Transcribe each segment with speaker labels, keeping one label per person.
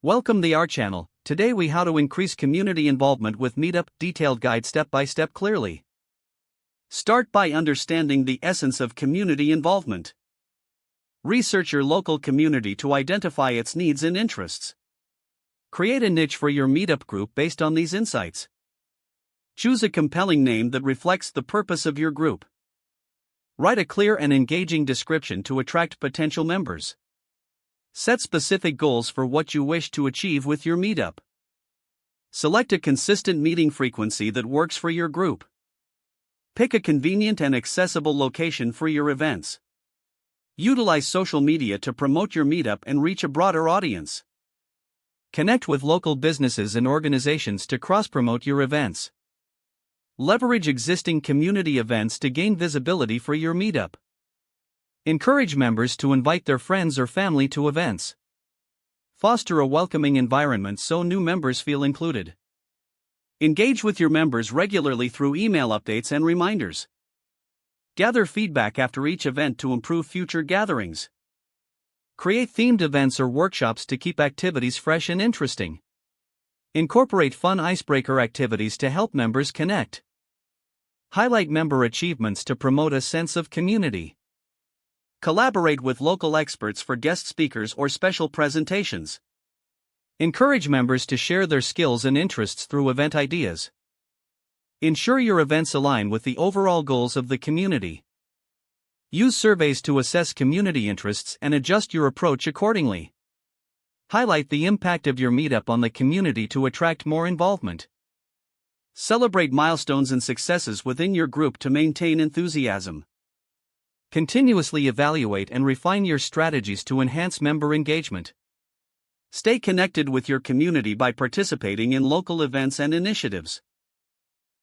Speaker 1: Welcome to our channel. Today we how to increase community involvement with Meetup, detailed guide step by step clearly. Start by understanding the essence of community involvement. Research your local community to identify its needs and interests. Create a niche for your Meetup group based on these insights. Choose a compelling name that reflects the purpose of your group. Write a clear and engaging description to attract potential members. Set specific goals for what you wish to achieve with your Meetup. Select a consistent meeting frequency that works for your group. Pick a convenient and accessible location for your events. Utilize social media to promote your Meetup and reach a broader audience. Connect with local businesses and organizations to cross-promote your events. Leverage existing community events to gain visibility for your Meetup. Encourage members to invite their friends or family to events. Foster a welcoming environment so new members feel included. Engage with your members regularly through email updates and reminders. Gather feedback after each event to improve future gatherings. Create themed events or workshops to keep activities fresh and interesting. Incorporate fun icebreaker activities to help members connect. Highlight member achievements to promote a sense of community. Collaborate with local experts for guest speakers or special presentations. Encourage members to share their skills and interests through event ideas. Ensure your events align with the overall goals of the community. Use surveys to assess community interests and adjust your approach accordingly. Highlight the impact of your Meetup on the community to attract more involvement. Celebrate milestones and successes within your group to maintain enthusiasm. Continuously evaluate and refine your strategies to enhance member engagement. Stay connected with your community by participating in local events and initiatives.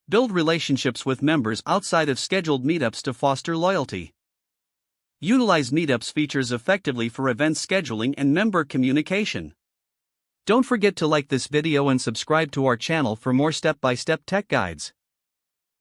Speaker 1: Build relationships with members outside of scheduled meetups to foster loyalty. Utilize Meetup's features effectively for event scheduling and member communication. Don't forget to like this video and subscribe to our channel for more step-by-step tech guides.